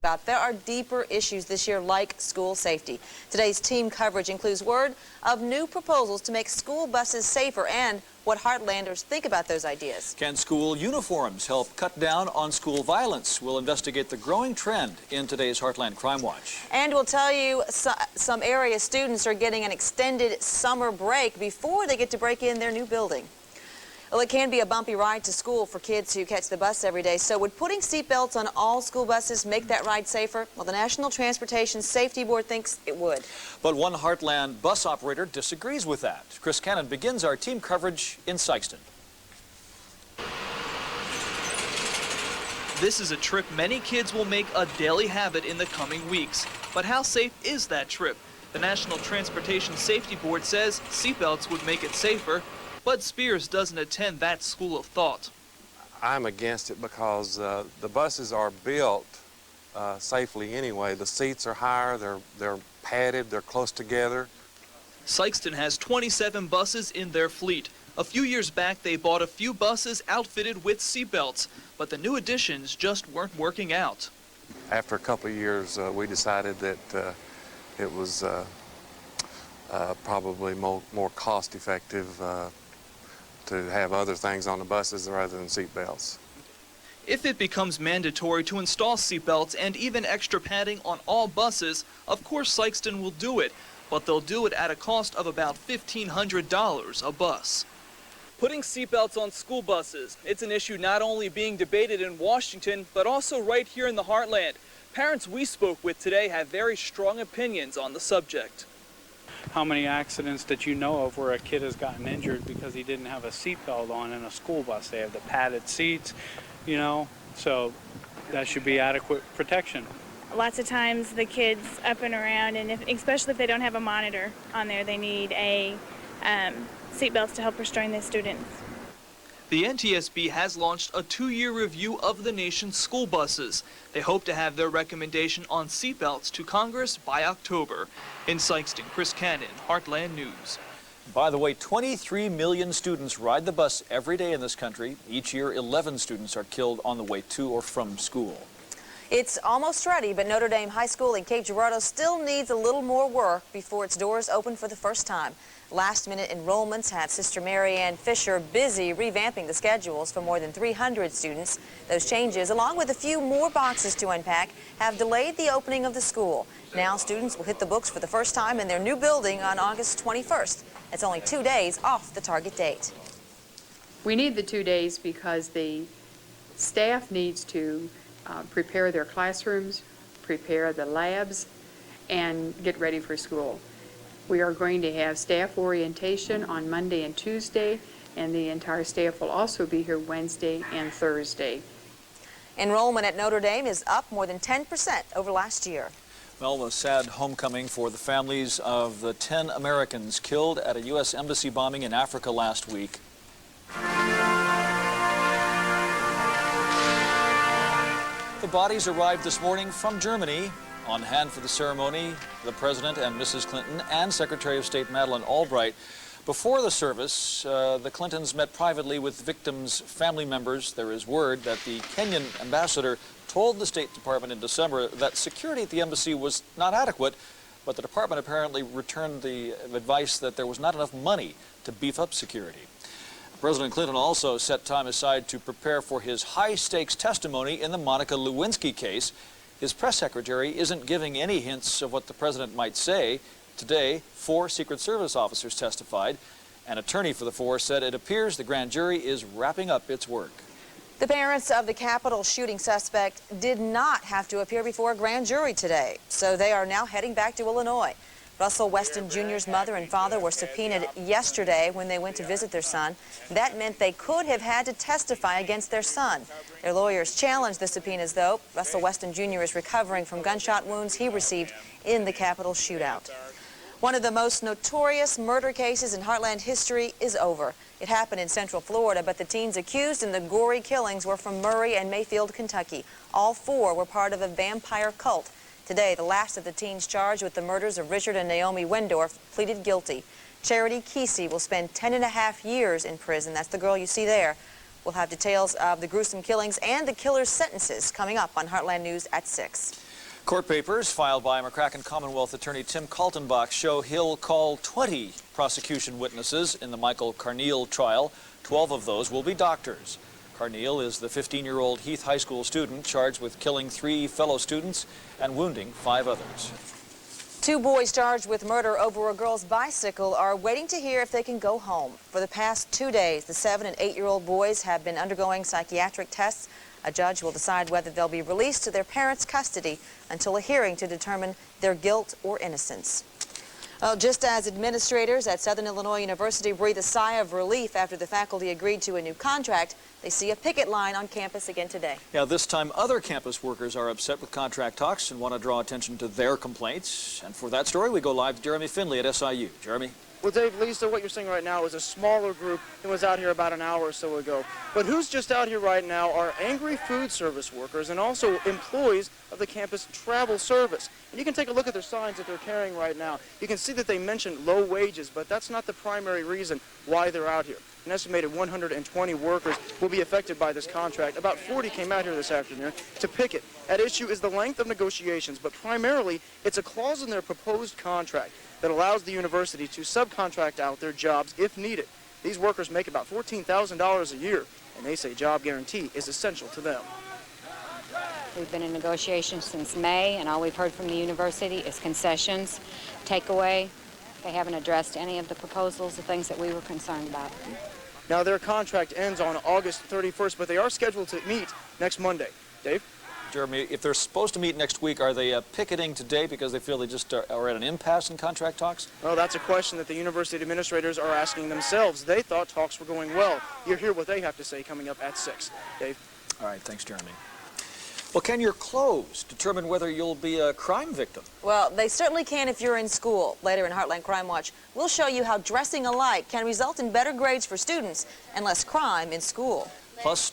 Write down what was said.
There are deeper issues this year like school safety. Today's team coverage includes word of new proposals to make school buses safer and what Heartlanders think about those ideas. Can school uniforms help cut down on school violence? We'll investigate the growing trend in today's Heartland Crime Watch. And we'll tell you some area students are getting an extended summer break before they get to break in their new building. Well, it can be a bumpy ride to school for kids who catch the bus every day. So would putting seatbelts on all school buses make that ride safer? Well, the National Transportation Safety Board thinks it would. But one Heartland bus operator disagrees with that. Chris Cannon begins our team coverage in Sikeston. This is a trip many kids will make a daily habit in the coming weeks. But how safe is that trip? The National Transportation Safety Board says seatbelts would make it safer. Bud Spears doesn't attend that school of thought. I'm against it because the buses are built safely anyway. The seats are higher, they're padded, they're close together. Sikeston has 27 buses in their fleet. A few years back, they bought a few buses outfitted with seatbelts, but the new additions just weren't working out. After a couple of years, we decided that it was probably more cost-effective to have other things on the buses rather than seat belts. If it becomes mandatory to install seatbelts and even extra padding on all buses, of course Sikeston will do it, but they'll do it at a cost of about $1,500 a bus. Putting seatbelts on school buses, it's an issue not only being debated in Washington, but also right here in the Heartland. Parents we spoke with today have very strong opinions on the subject. How many accidents that you know of where a kid has gotten injured because he didn't have a seatbelt on in a school bus? They have the padded seats, you know, so that should be adequate protection. Lots of times the kids up and around, and especially if they don't have a monitor on there, they need a seatbelts to help restrain their students. The NTSB has launched a 2-year review of the nation's school buses. They hope to have their recommendation on seatbelts to Congress by October. In Sikeston, Chris Cannon, Heartland News. By the way, 23 million students ride the bus every day in this country. Each year, 11 students are killed on the way to or from school. It's almost ready, but Notre Dame High School in Cape Girardeau still needs a little more work before its doors open for the first time. Last-minute enrollments have Sister Mary Ann Fisher busy revamping the schedules for more than 300 students. Those changes, along with a few more boxes to unpack, have delayed the opening of the school. Now students will hit the books for the first time in their new building on August 21st. It's only 2 days off the target date. We need the 2 days because the staff needs to prepare their classrooms, prepare the labs, and get ready for school. We are going to have staff orientation on Monday and Tuesday, and the entire staff will also be here Wednesday and Thursday. Enrollment at Notre Dame is up more than 10% over last year. Well, a sad homecoming for the families of the 10 Americans killed at a U.S. embassy bombing in Africa last week. The bodies arrived this morning from Germany. On hand for the ceremony, the President and Mrs. Clinton and Secretary of State Madeleine Albright. Before the service, the Clintons met privately with victims' family members. There is word that the Kenyan ambassador told the State Department in December that security at the embassy was not adequate, but the department apparently returned the advice that there was not enough money to beef up security. President Clinton also set time aside to prepare for his high-stakes testimony in the Monica Lewinsky case. His press secretary isn't giving any hints of what the president might say. Today, 4 Secret Service officers testified. An attorney for the 4 said it appears the grand jury is wrapping up its work. The parents of the Capitol shooting suspect did not have to appear before a grand jury today, so they are now heading back to Illinois. Russell Weston Jr.'s mother and father were subpoenaed yesterday when they went to visit their son. That meant they could have had to testify against their son. Their lawyers challenged the subpoenas, though. Russell Weston Jr. is recovering from gunshot wounds he received in the Capitol shootout. One of the most notorious murder cases in Heartland history is over. It happened in Central Florida, but the teens accused in the gory killings were from Murray and Mayfield, Kentucky. All 4 were part of a vampire cult. Today, the last of the teens charged with the murders of Richard and Naomi Wendorf pleaded guilty. Charity Kesey will spend 10.5 years in prison. That's the girl you see there. We'll have details of the gruesome killings and the killers' sentences coming up on Heartland News at 6. Court papers filed by McCracken Commonwealth attorney Tim Kaltenbach show he'll call 20 prosecution witnesses in the Michael Carneal trial. 12 of those will be doctors. Carneal is the 15-year-old Heath High School student charged with killing 3 fellow students and wounding 5 others. 2 boys charged with murder over a girl's bicycle are waiting to hear if they can go home. For the past 2 days, the 7- and 8-year-old boys have been undergoing psychiatric tests. A judge will decide whether they'll be released to their parents' custody until a hearing to determine their guilt or innocence. Well, just as administrators at Southern Illinois University breathe a sigh of relief after the faculty agreed to a new contract, they see a picket line on campus again today. Now, this time other campus workers are upset with contract talks and want to draw attention to their complaints. And for that story, we go live to Jeremy Finley at SIU. Jeremy? Well, Dave, Lisa, what you're seeing right now is a smaller group than was out here about an hour or so ago. But who's just out here right now are angry food service workers and also employees of the campus travel service. And you can take a look at their signs that they're carrying right now. You can see that they mention low wages, but that's not the primary reason why they're out here. An estimated 120 workers will be affected by this contract. About 40 came out here this afternoon to picket. At issue is the length of negotiations, but primarily it's a clause in their proposed contract that allows the university to subcontract out their jobs if needed. These workers make about $14,000 a year, and they say job guarantee is essential to them. We've been in negotiations since May, and all we've heard from the university is concessions, takeaway. They haven't addressed any of the proposals, the things that we were concerned about. Now, their contract ends on August 31st, but they are scheduled to meet next Monday. Dave? Jeremy, if they're supposed to meet next week, are they picketing today because they feel they just are at an impasse in contract talks? Well, that's a question that the university administrators are asking themselves. They thought talks were going well. You'll hear what they have to say coming up at 6. Dave? All right, thanks, Jeremy. Well, can your clothes determine whether you'll be a crime victim? Well, they certainly can if you're in school. Later in Heartland Crime Watch, we'll show you how dressing alike can result in better grades for students and less crime in school. Plus,